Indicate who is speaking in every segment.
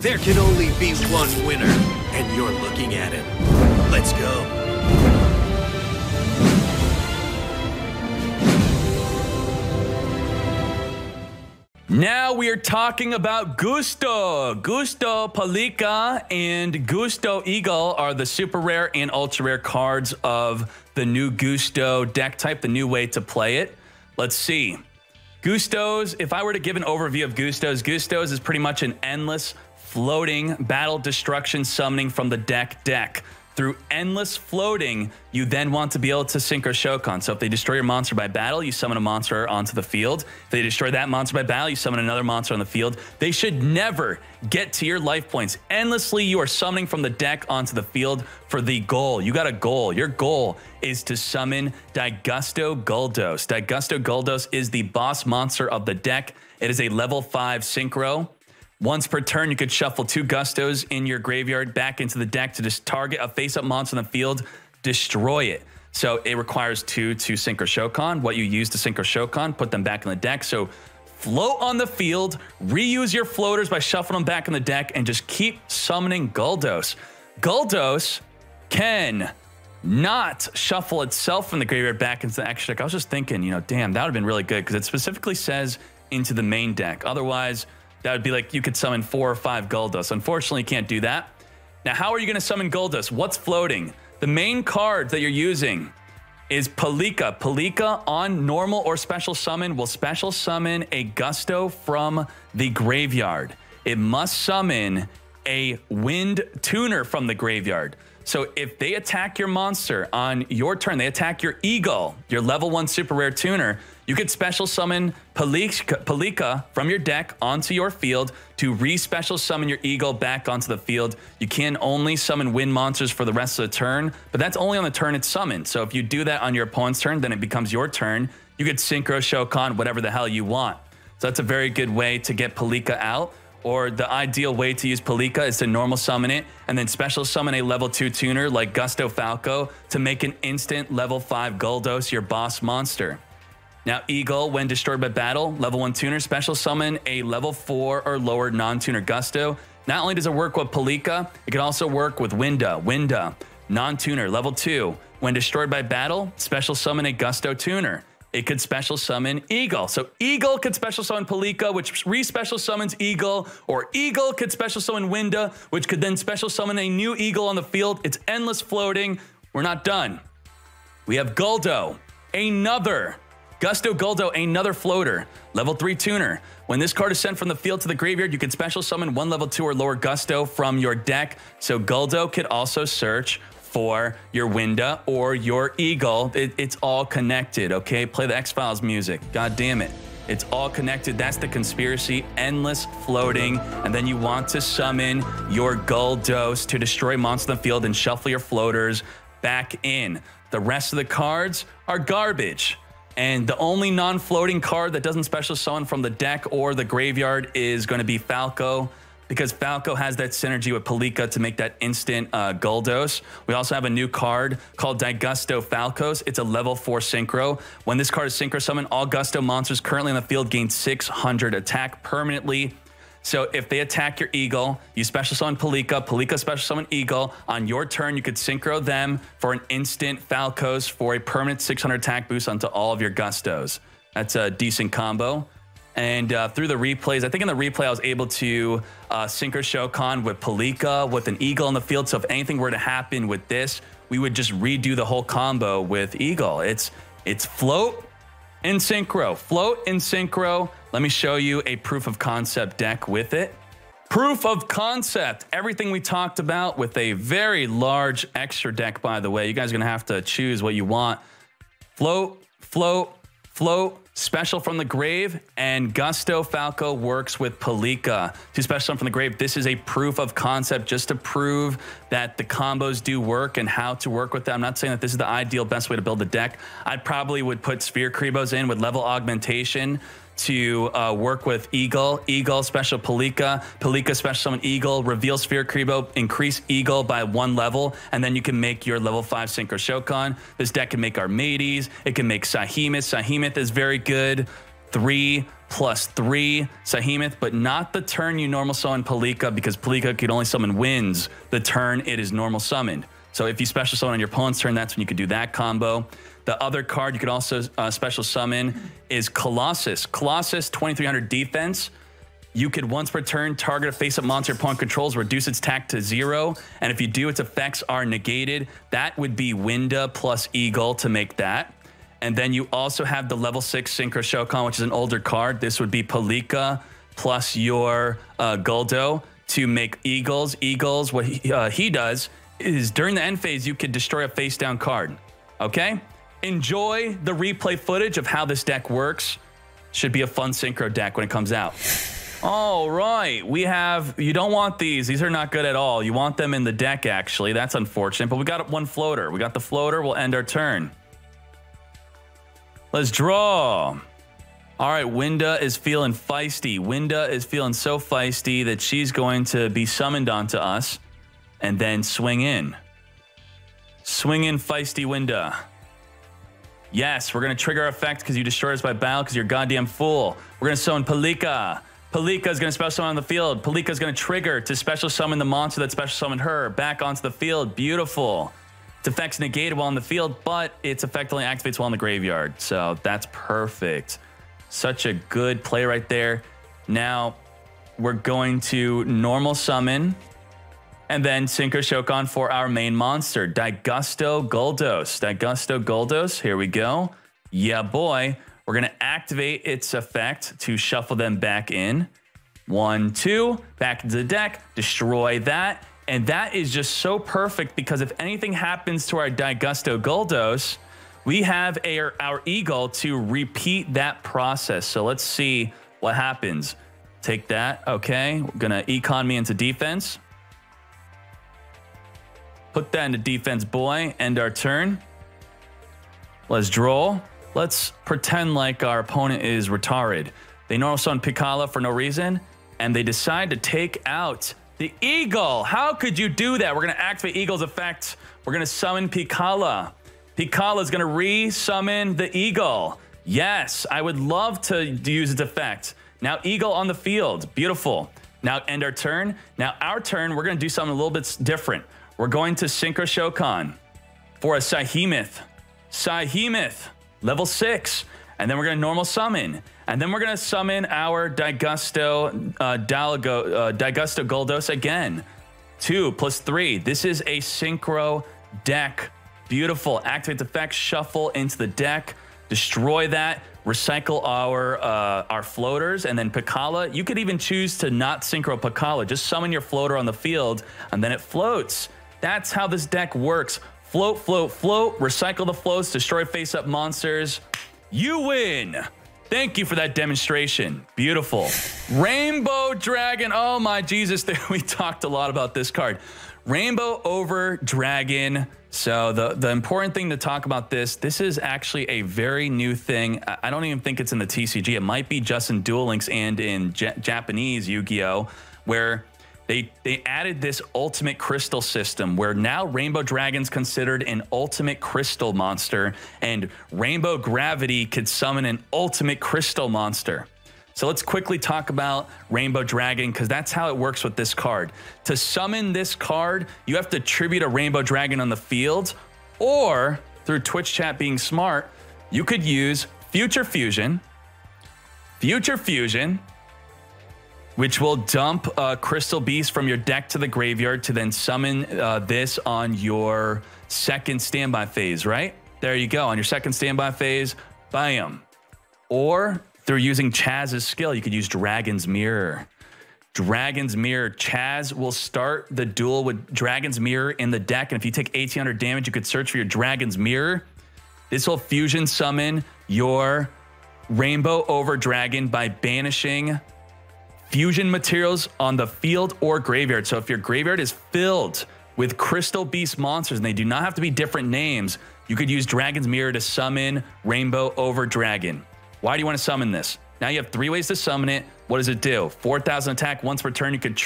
Speaker 1: There can only be one winner, and you're looking at it. Let's go.
Speaker 2: Now we are talking about Gusto. Gusto Palika and Gusto Eagle are the super rare and ultra rare cards of the new Gusto deck type, the new way to play it. Let's see. Gustos, if I were to give an overview of Gustos, Gustos is pretty much an endless floating battle destruction summoning from the deck. Through endless floating, you then want to be able to Synchro Shokan. So if they destroy your monster by battle, you summon a monster onto the field. If they destroy that monster by battle, you summon another monster on the field. They should never get to your life points. Endlessly, you are summoning from the deck onto the field for the goal. You got a goal. Your goal is to summon Daigusto Guldos. Daigusto Guldos is the boss monster of the deck. It is a level 5 Synchro. Once per turn, you could shuffle 2 Gustos in your graveyard back into the deck to just target a face-up monster in the field, destroy it. So it requires 2 to Synchro Shokan. What you use to Synchro Shokan, put them back in the deck. So float on the field, reuse your floaters by shuffling them back in the deck, and just keep summoning Guldos. Guldos can not shuffle itself from the graveyard back into the extra deck. I was just thinking, you know, damn, that would have been really good because it specifically says into the main deck. Otherwise, that would be like you could summon 4 or 5 Guldos. Unfortunately, you can't do that. Now, how are you going to summon Guldos? What's floating? The main card that you're using is Palika. Palika on normal or special summon will special summon a Gusto from the graveyard. It must summon a Wind Tuner from the graveyard. So if they attack your monster on your turn, they attack your Eagle, your level 1 super rare tuner, you could special summon Palika from your deck onto your field to re-special summon your Eagle back onto the field. You can only summon wind monsters for the rest of the turn, but that's only on the turn it's summoned. So if you do that on your opponent's turn, then it becomes your turn. You could Synchro Shokan whatever the hell you want. So that's a very good way to get Palika out. Or the ideal way to use Palika is to normal summon it and then special summon a level 2 tuner like Gusto Falco to make an instant level 5 Guldos your boss monster. Now, Eagle, when destroyed by battle, level 1 tuner, special summon a level 4 or lower non-tuner Gusto. Not only does it work with Palika, it can also work with Winda. Winda, non-tuner, level 2. When destroyed by battle, special summon a Gusto tuner. It could special summon Eagle. So Eagle could special summon Palika, which re-special summons Eagle, or Eagle could special summon Winda, which could then special summon a new Eagle on the field. It's endless floating. We're not done. We have Guldo, another Gusto Guldo, another floater, level 3 tuner. When this card is sent from the field to the graveyard, you can special summon 1 level 2 or lower Gusto from your deck. So Guldo could also search for your Winda or your Eagle. It's all connected, okay? Play the X-Files music. God damn it. It's all connected. That's the conspiracy. Endless floating. And then you want to summon your Guldos to destroy monsters in the field and shuffle your floaters back in. The rest of the cards are garbage. And the only non-floating card that doesn't special summon from the deck or the graveyard is going to be Falco, because Falco has that synergy with Palika to make that instant Guldos. We also have a new card called Daigusto Falcos. It's a level 4 Synchro. When this card is Synchro summoned, all Gusto monsters currently in the field gain 600 attack permanently. So if they attack your Eagle, you special summon Palika, Palika special summon Eagle. On your turn, you could Synchro them for an instant Falcos for a permanent 600 attack boost onto all of your Gustos. That's a decent combo. And through the replays, I think in the replay I was able to Synchro Shokan with Palika, with an Eagle in the field. So if anything were to happen with this, we would just redo the whole combo with Eagle. It's float and Synchro. Float and Synchro. Let me show you a proof of concept deck with it. Proof of concept. Everything we talked about with a very large extra deck, by the way. You guys are going to have to choose what you want. Float, float, float. Special from the grave, and Gusto Falco works with Palika to special from the grave. This is a proof of concept just to prove that the combos do work and how to work with them. I'm not saying that this is the ideal best way to build a deck. I probably would put Sphere Kribos in with level augmentation to work with Eagle. Eagle special Palika. Palika special summon Eagle. Reveal Sphere Kribo. Increase Eagle by 1 level. And then you can make your level 5 Synchro Shokan. This deck can make Armades. It can make Sahimith. Sahimith is very good. 3/3 Sahemoth, but not the turn you normal summon Palika, because Palika could only summon winds the turn it is normal summoned. So if you special summon on your opponent's turn, that's when you could do that combo. The other card you could also special summon is Colossus. Colossus, 2300 defense. You could once per turn target a face-up monster your opponent controls, reduce its attack to 0, and if you do, its effects are negated. That would be Winda plus Eagle to make that. And then you also have the level 6 Synchro Shokan, which is an older card. This would be Palika plus your Guldo to make Eagles. Eagles, what he does is during the end phase, you could destroy a face-down card. Okay? Enjoy the replay footage of how this deck works. Should be a fun Synchro deck when it comes out. All right, we have, you don't want these. These are not good at all. You want them in the deck, actually. That's unfortunate, but we got one floater. We got the floater. We'll end our turn. Let's draw. All right, Winda is feeling feisty. Winda is feeling so feisty that she's going to be summoned onto us and then swing in. Swing in, feisty Winda. Yes, we're going to trigger effect because you destroy us by battle because you're a goddamn fool. We're going to summon Palika. Palika is going to special summon on the field. Palika is going to trigger to special summon the monster that special summoned her back onto the field. Beautiful. Its effect's negated while in the field, but its effect only activates while in the graveyard. So that's perfect. Such a good play right there. Now we're going to normal summon and then Synchro Shokan for our main monster, Daigusto Guldos. Daigusto Guldos, here we go. Yeah, boy. We're going to activate its effect to shuffle them back in. 1, 2, back into the deck, destroy that. And that is just so perfect because if anything happens to our Daigusto Guldos, we have our Eagle to repeat that process. So let's see what happens. Take that. Okay, we're going to econ me into defense. Put that into defense, boy. End our turn. Let's draw. Let's pretend like our opponent is retarded. They normal summon Piccola for no reason, and they decide to take out the Eagle. How could you do that? We're going to activate Eagle's effect. We're going to summon Piccola. Piccola is going to re-summon the Eagle. Yes, I would love to use its effect. Now Eagle on the field. Beautiful. Now end our turn. Now our turn, we're going to do something a little bit different. We're going to Synchro Shokan for a Sahemoth. Sahemoth. Level 6, and then we're going to normal summon, and then we're going to summon our Daigusto Guldos again. 2+3. This is a synchro deck. Beautiful. Activate the effect, shuffle into the deck, destroy that, recycle our floaters, and then Piccola. You could even choose to not synchro Piccola. Just summon your floater on the field, and then it floats. That's how this deck works. Float, float, float, recycle the floats, destroy face-up monsters. You win. Thank you for that demonstration. Beautiful. Rainbow Dragon. Oh my Jesus, we talked a lot about this card. Rainbow over Dragon. So the important thing to talk about this is actually a very new thing. I don't even think it's in the TCG. It might be just in Duel Links and in Japanese Yu-Gi-Oh! Where they added this ultimate crystal system where now Rainbow Dragon's considered an ultimate crystal monster and Rainbow Gravity could summon an ultimate crystal monster. So let's quickly talk about Rainbow Dragon because that's how it works with this card. To summon this card, you have to tribute a Rainbow Dragon on the field, or through Twitch chat being smart, you could use Future Fusion, which will dump Crystal Beast from your deck to the graveyard to then summon this on your second standby phase, right? There you go. On your second standby phase, bam. Or through using Chaz's skill, you could use Dragon's Mirror. Dragon's Mirror. Chaz will start the duel with Dragon's Mirror in the deck, and if you take 1800 damage, you could search for your Dragon's Mirror. This will fusion summon your Rainbow over Dragon by banishing fusion materials on the field or graveyard. So if your graveyard is filled with Crystal Beast monsters, and they do not have to be different names, you could use Dragon's Mirror to summon Rainbow over Dragon. Why do you want to summon this? Now you have 3 ways to summon it. What does it do? 4,000 attack. Once per turn, you could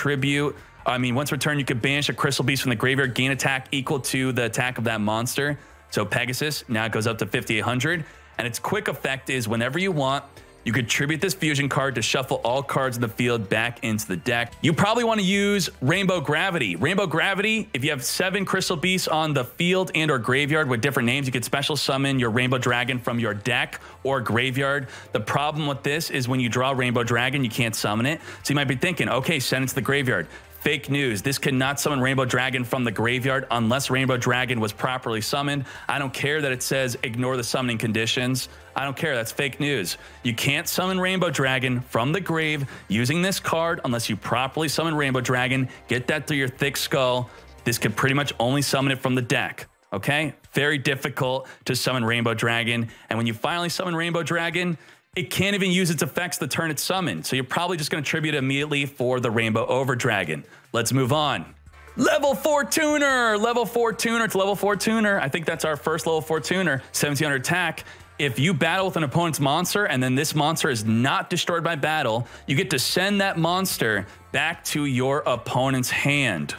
Speaker 2: once per turn, you could banish a Crystal Beast from the graveyard, gain attack equal to the attack of that monster. So Pegasus, now it goes up to 5,800. And its quick effect is whenever you want, You could tribute this fusion card to shuffle all cards in the field back into the deck. You probably want to use Rainbow Gravity. Rainbow Gravity, if you have 7 Crystal Beasts on the field and or graveyard with different names, you could special summon your Rainbow Dragon from your deck or graveyard. The problem with this is when you draw Rainbow Dragon, you can't summon it. So you might be thinking, okay, send it to the graveyard. Fake news. This cannot summon Rainbow Dragon from the graveyard unless Rainbow Dragon was properly summoned. I don't care that it says ignore the summoning conditions. I don't care. That's fake news. You can't summon Rainbow Dragon from the grave using this card unless you properly summon Rainbow Dragon. Get that through your thick skull. This could pretty much only summon it from the deck. Okay? Very difficult to summon Rainbow Dragon. And when you finally summon Rainbow Dragon, it can't even use its effects the turn it's summoned. So you're probably just going to tribute immediately for the Rainbow Over Dragon. Let's move on. Level 4 tuner. Level 4 tuner to level 4 tuner. I think that's our first level 4 tuner. 1700 attack. If you battle with an opponent's monster and then this monster is not destroyed by battle, you get to send that monster back to your opponent's hand.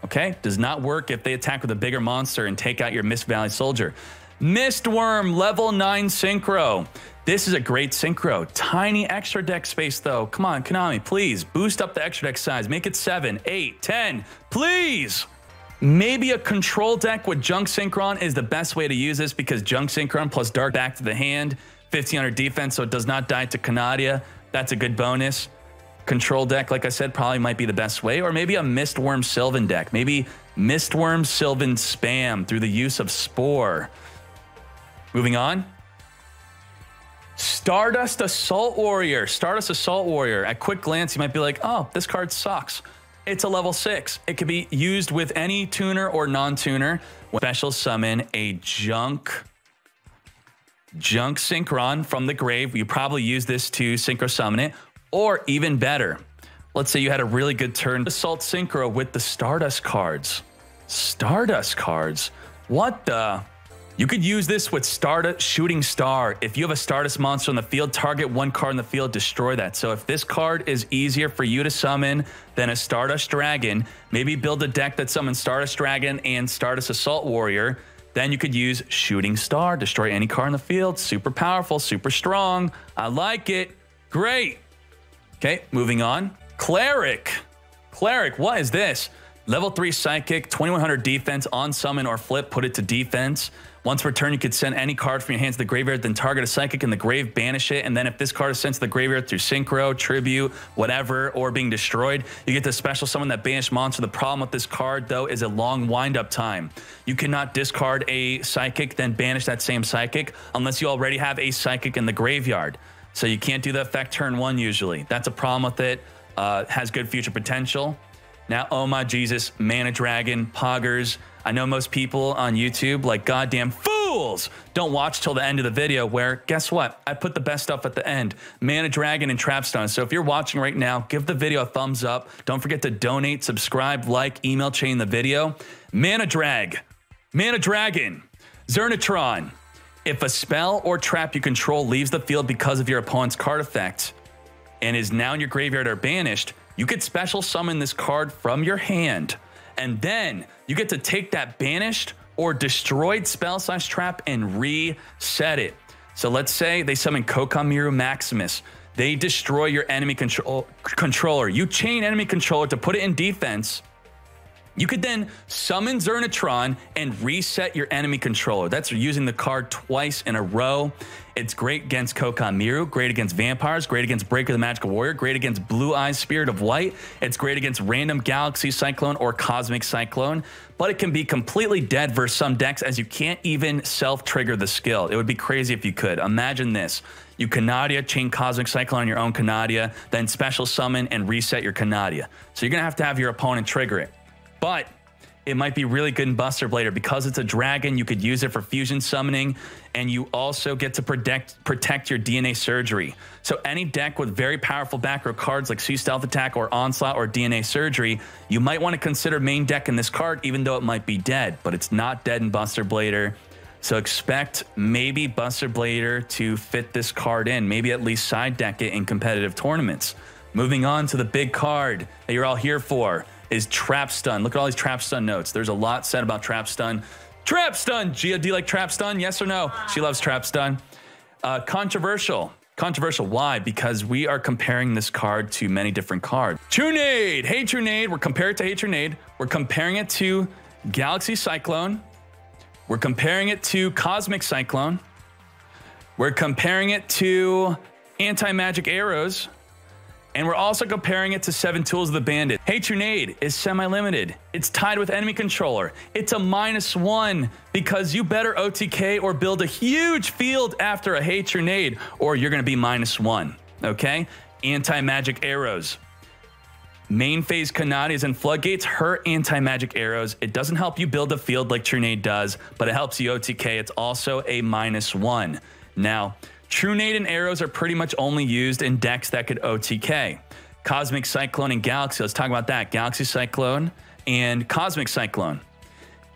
Speaker 2: Okay? Does not work if they attack with a bigger monster and take out your Mist Valley Soldier. Mistworm, level 9 synchro. This is a great synchro. Tiny extra deck space though. Come on, Konami, please boost up the extra deck size. Make it 7, 8, 10, please. Maybe a control deck with Junk Synchron is the best way to use this because Junk Synchron plus Dark back to the hand, 1500 defense, so it does not die to Canadia. That's a good bonus. Control deck, like I said, probably might be the best way, or maybe a Mistworm Sylvan deck. Maybe Mistworm Sylvan spam through the use of Spore. Moving on. Stardust Assault Warrior. Stardust Assault Warrior. At quick glance, you might be like, oh, this card sucks. It's a level 6. It could be used with any tuner or non-tuner. Special summon a Junk Synchron from the grave. You probably use this to Synchro summon it. Or even better, let's say you had a really good turn. Assault Synchro with the Stardust cards. Stardust cards? What the... You could use this with Stardust Shooting Star. If you have a Stardust monster on the field, target one card in the field, destroy that. So if this card is easier for you to summon than a Stardust Dragon, maybe build a deck that summons Stardust Dragon and Stardust Assault Warrior. Then you could use Shooting Star, destroy any card in the field. Super powerful, super strong. I like it. Great. Okay, moving on. Cleric. Cleric, what is this? Level 3 Psychic, 2100 defense, on summon or flip, put it to defense. Once per turn, you could send any card from your hands to the graveyard, then target a Psychic in the grave, banish it, and then if this card is sent to the graveyard through Synchro, Tribute, whatever, or being destroyed, you get to special summon that banished monster. The problem with this card, though, is a long wind-up time. You cannot discard a Psychic, then banish that same Psychic, unless you already have a Psychic in the graveyard. So you can't do the effect turn 1 usually. That's a problem with it. Has good future potential. Now, oh my Jesus, Mana Dragon, Poggers. I know most people on YouTube, like goddamn fools, don't watch till the end of the video where, guess what? I put the best stuff at the end. Mana Dragon and Trapstone. So if you're watching right now, give the video a thumbs up. Don't forget to donate, subscribe, like, email chain the video. Mana Dragon, Zernatron. If a spell or trap you control leaves the field because of your opponent's card effect and is now in your graveyard or banished, you could special summon this card from your hand, and then you get to take that banished or destroyed spell/trap and reset it. So let's say they summon Kokamiru Maximus. They destroy your enemy controller. You chain enemy controller to put it in defense. You could then summon Zernatron and reset your enemy controller. That's using the card twice in a row. It's great against Kokamiru, great against vampires, great against Breaker the Magical Warrior, great against Blue Eyes Spirit of White. It's great against random Galaxy Cyclone or Cosmic Cyclone, but it can be completely dead versus some decks as you can't even self-trigger the skill. It would be crazy if you could. Imagine this. You Canadia, chain Cosmic Cyclone on your own Canadia, then special summon and reset your Canadia. So you're going to have your opponent trigger it. But it might be really good in Buster Blader. Because it's a dragon, you could use it for fusion summoning, and you also get to protect your DNA Surgery. So any deck with very powerful back row cards like Sea Stealth Attack or Onslaught or DNA Surgery, you might want to consider main deck in this card, even though it might be dead. But it's not dead in Buster Blader. So expect maybe Buster Blader to fit this card in, maybe at least side deck it in competitive tournaments. Moving on to the big card that you're all here for is Trapstun. Look at all these Trapstun notes. There's a lot said about Trapstun. Trapstun! Gia, do you like Trapstun? Yes or no? She loves Trapstun. Controversial. Controversial. Why? Because we are comparing this card to many different cards. Trunade. Hey, Trunade. We're comparing it to Hey, Trunade. We're comparing it to Galaxy Cyclone. We're comparing it to Cosmic Cyclone. We're comparing it to Anti-Magic Arrows. And we're also comparing it to 7 Tools of the Bandit. Hey Trunade is semi-limited. It's tied with enemy controller. It's a -1 because you better OTK or build a huge field after a Hey Trunade or you're gonna be -1, okay? Anti-Magic Arrows. Main phase Kanades and Floodgates hurt Anti-Magic Arrows. It doesn't help you build a field like Trunade does, but it helps you OTK. It's also a -1. Now, Trunade and Arrows are pretty much only used in decks that could OTK. Cosmic Cyclone and Galaxy, let's talk about that. Galaxy Cyclone and Cosmic Cyclone.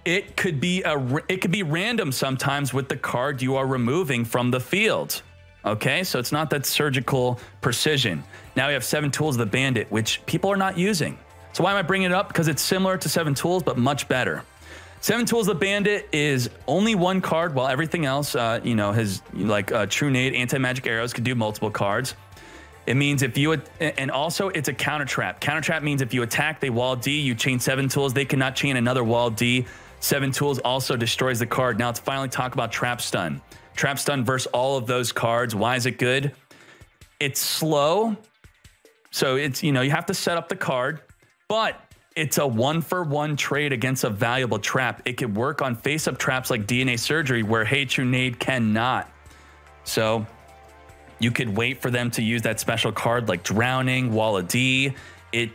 Speaker 2: It could be random sometimes with the card you are removing from the field. Okay, so it's not that surgical precision. Now we have 7 Tools of the Bandit, which people are not using. So why am I bringing it up? Because it's similar to 7 Tools, but much better. 7 Tools of the Bandit is only 1 card, while everything else, you know, has like Trunade, Anti-Magic Arrows could do multiple cards. It means if you, and also it's a counter trap. Counter trap means if you attack, they wall D, you chain 7 tools, they cannot chain another wall D. 7 tools also destroys the card. Now let's finally talk about Trap Stun. Trap Stun versus all of those cards. Why is it good? It's slow. So it's, you know, you have to set up the card, but it's a 1-for-1 trade against a valuable trap. It could work on face-up traps like DNA Surgery where Hey Trunade cannot. So you could wait for them to use that special card like Drowning, Wall of D. It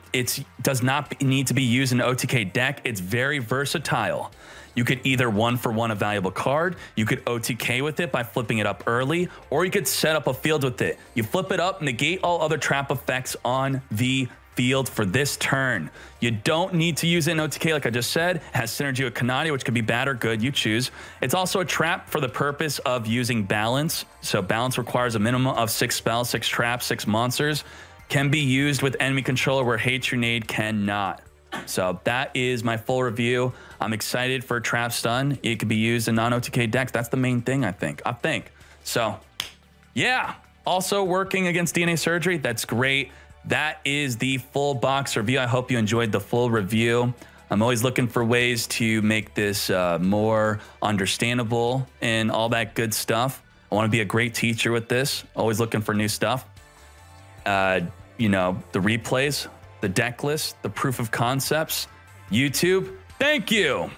Speaker 2: does not need to be used in an OTK deck. It's very versatile. You could either 1-for-1 a valuable card, you could OTK with it by flipping it up early, or you could set up a field with it. You flip it up, negate all other trap effects on the field for this turn. You don't need to use it in OTK like I just said. It has synergy with Kanade, which could be bad or good, you choose. It's also a trap for the purpose of using balance. So balance requires a minimum of 6 spells, 6 traps, 6 monsters. Can be used with enemy controller where Hey Trunade cannot. So that is my full review. I'm excited for Trap Stun. It could be used in non-OTK decks. That's the main thing, I think. So yeah, also working against DNA Surgery. That's great. That is the full box review. I hope you enjoyed the full review. I'm always looking for ways to make this more understandable and all that good stuff. I want to be a great teacher with this. Always looking for new stuff. You know, the replays, the deck list, the proof of concepts, YouTube. Thank you.